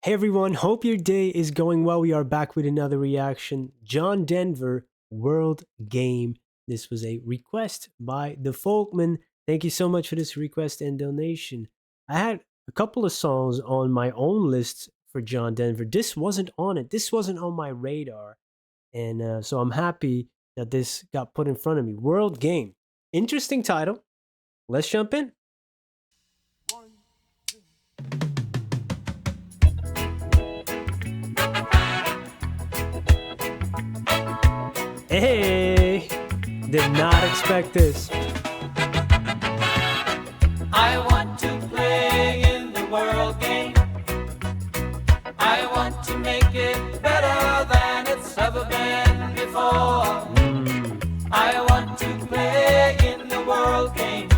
Hey everyone, hope your day is going well. We are back with another reaction. John Denver, World Game. This was a request by the Folkman. Thank you so much for this request and donation. I had a couple of songs on my own list for John Denver. This wasn't on it, this wasn't on my radar. And so I'm happy that this got put in front of me. World Game. Interesting title. Let's jump in. Hey, did not expect this. I want to play in the world game. I want to make it better than it's ever been before. I want to play in the world game.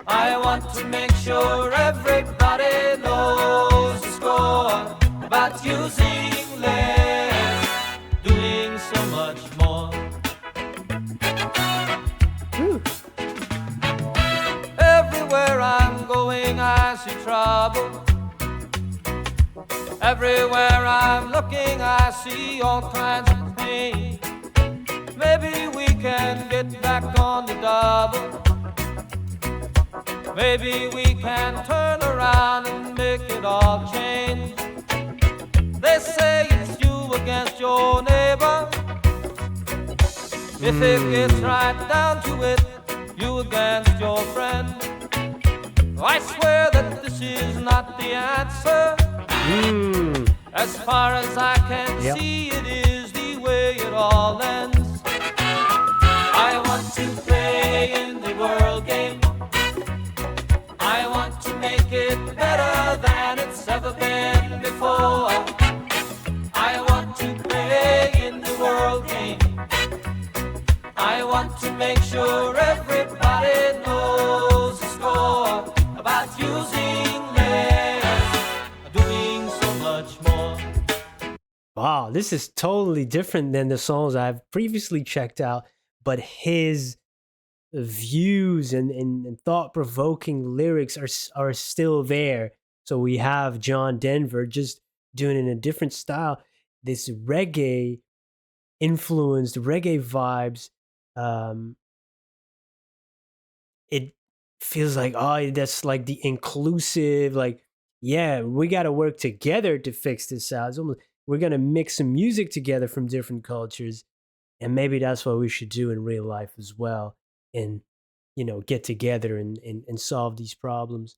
I want to make sure everybody knows the score about using less, doing so much more. Everywhere I'm going, I see trouble. Everywhere I'm looking, I see all kinds of pain. Maybe we can get back on the double. Maybe we can turn around and make it all change. They say it's you against your neighbor. If it gets right down to it, you against your friend. I swear that this is not the answer. As far as I can see, it is the way it all ends. I want to play in the world game. I want to make it better than it's ever been before. I want to play in the world game. I want to make sure everybody knows the score about using less, doing so much more. Wow, this is totally different than the songs I've previously checked out, but his views and thought-provoking lyrics are still there. So we have John Denver just doing it in a different style. This reggae influenced, reggae vibes. It feels like, oh, that's like the inclusive, like, yeah, we got to work together to fix this out. It's almost, we're going to mix some music together from different cultures. And maybe that's what we should do in real life as well. And, get together and solve these problems.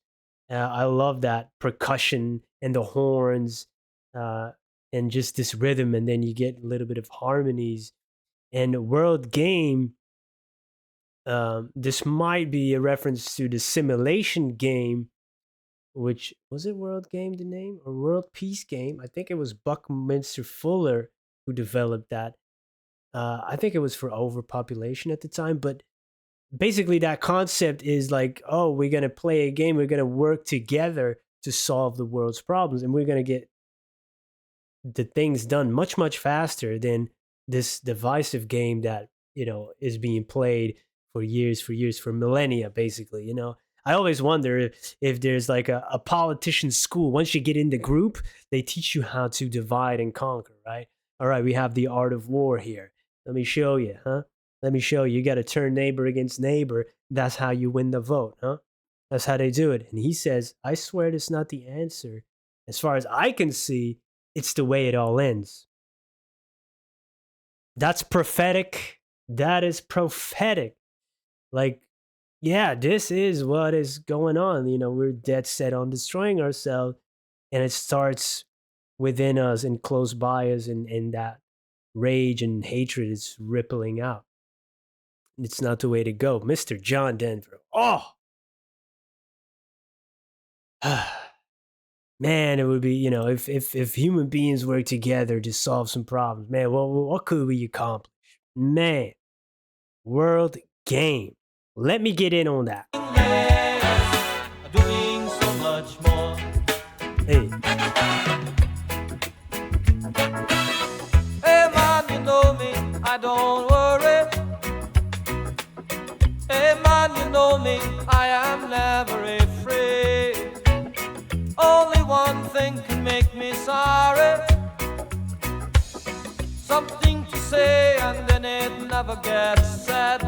I love that percussion and the horns and just this rhythm. And then you get a little bit of harmonies. And World Game, this might be a reference to the simulation game, which was it World Game the name or World Peace Game? I think it was Buckminster Fuller who developed that. I think it was for overpopulation at the time, but basically that concept is like, oh, we're going to play a game, we're going to work together to solve the world's problems, and we're going to get the things done much, much faster than this divisive game that, is being played for years, for millennia, basically. I always wonder if there's like a politician school. Once you get in the group, they teach you how to divide and conquer, right? All right, we have the art of war here. Let me show you, huh? Let me show you. You got to turn neighbor against neighbor. That's how you win the vote, huh? That's how they do it. And he says, I swear that's not the answer. As far as I can see, it's the way it all ends. That's prophetic. That is prophetic. Like, yeah, this is what is going on. We're dead set on destroying ourselves. And it starts within us and close by us. And that rage and hatred is rippling out. It's not the way to go. Mr. John Denver. Oh! Man, it would be, if human beings work together to solve some problems, man, what could we accomplish? Man, World Game. Let me get in on that. Doing so much more. Hey. Hey man, you know me, I don't worry. Hey man, you know me, I am never afraid. Only one thing can make me sorry. Something to say and then it never gets said.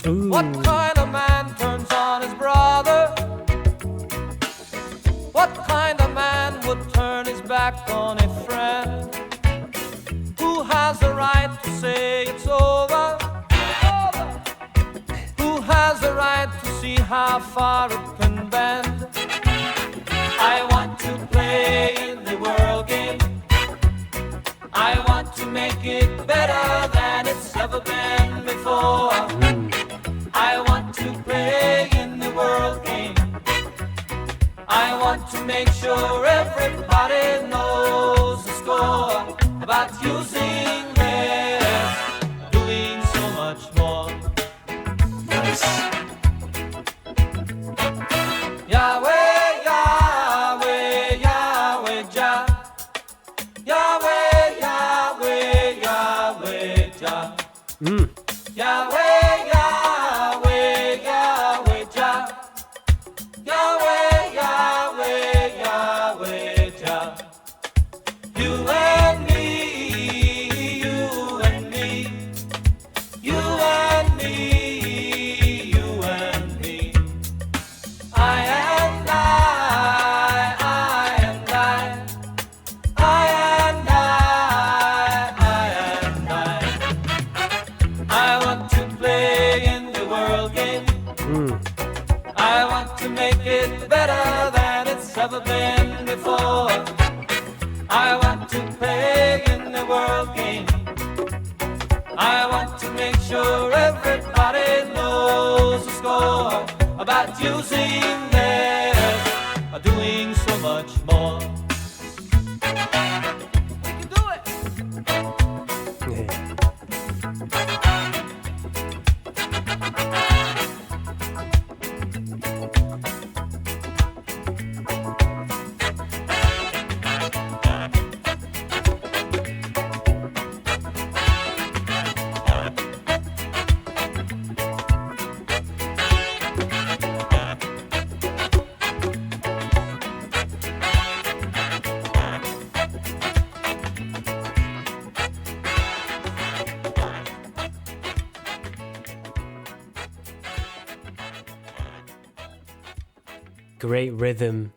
Ooh. What kind of man turns on his brother? What kind of man would turn his back on a friend? Who has the right to say it's over? Who has the right to see how far it can bend? I want to play in the world game. I want to make it better than it's ever been before. I want to play in the world game. I want to make sure everybody knows the score about using less, doing so much more. Nice. Yahweh, Yahweh, Yahweh, Jah. Yahweh, Yahweh, Yahweh, Jah. Yahweh, Yahweh, Yahweh, Jah. Yahweh, Yahweh, Yahweh, Jah. You and me, you and me, you and me, you and me. I and I and I, I and I and I want to play in the world game. I want to make it better than it's ever been before. I want to play in the world game. I want to make sure everybody knows the score about using less, doing so much more. We can do it. Yeah. Great rhythm.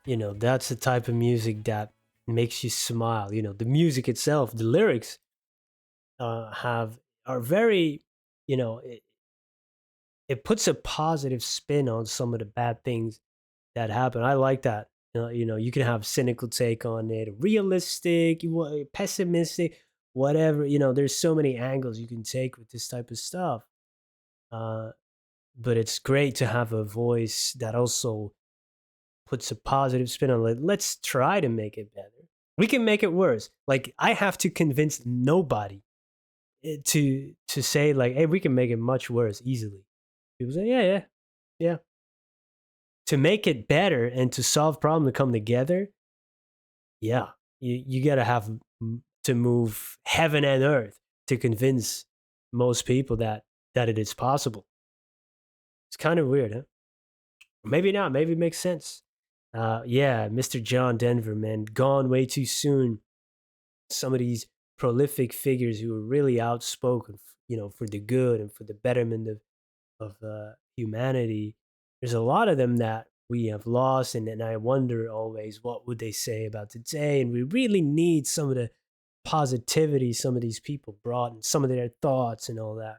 You know, that's the type of music that makes you smile. You know, the music itself, the lyrics are very, you know, it puts a positive spin on some of the bad things that happen. I like that. You know, you can have cynical take on it, realistic, pessimistic, whatever. You know, there's so many angles you can take with this type of stuff. Uh, but it's great to have a voice that also puts a positive spin on it. Let's try to make it better. We can make it worse. Like I have to convince nobody to say like, hey, we can make it much worse easily. People say, yeah, yeah, yeah. To make it better and to solve problem to come together, yeah, you gotta have to move heaven and earth to convince most people that it is possible. It's kind of weird, huh? Maybe not. Maybe it makes sense. Yeah, Mr. John Denver, man, gone way too soon. Some of these prolific figures who were really outspoken, you know, for the good and for the betterment of humanity. There's a lot of them that we have lost, and I wonder always what would they say about today. And we really need some of the positivity some of these people brought and some of their thoughts and all that.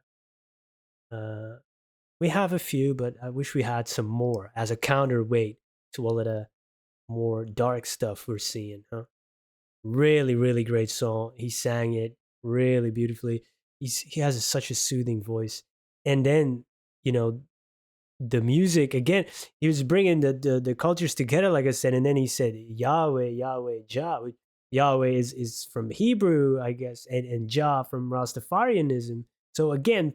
Uh, we have a few, but I wish we had some more as a counterweight to all of the more dark stuff we're seeing, huh? Really, really great song. He sang it really beautifully. He has such a soothing voice. And then, you know, the music again, he was bringing the cultures together, like I said. And then he said Yahweh, Yahweh, Jah. Yahweh is from Hebrew, I guess, and Jah from Rastafarianism. So again,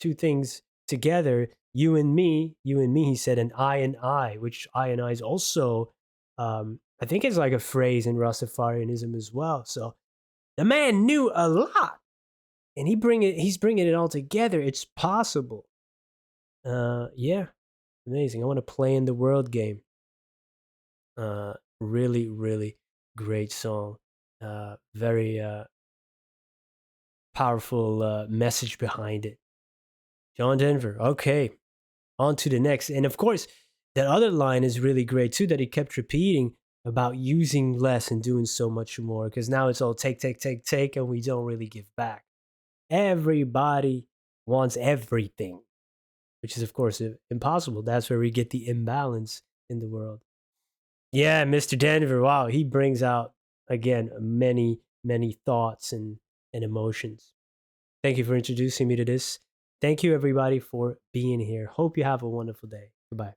two things together, you and me, he said, and I, which I and I is also, I think it's like a phrase in Rastafarianism as well. So the man knew a lot, and he's bringing it all together. It's possible. Yeah, amazing. I want to play in the world game. Really, really great song. Very powerful message behind it. John Denver. Okay, on to the next. And of course, that other line is really great too that he kept repeating about using less and doing so much more. Because now it's all take, take, take, take, and we don't really give back. Everybody wants everything, which is, of course, impossible. That's where we get the imbalance in the world. Yeah, Mr. Denver. Wow, he brings out, again, many, many thoughts and emotions. Thank you for introducing me to this. Thank you, everybody, for being here. Hope you have a wonderful day. Goodbye.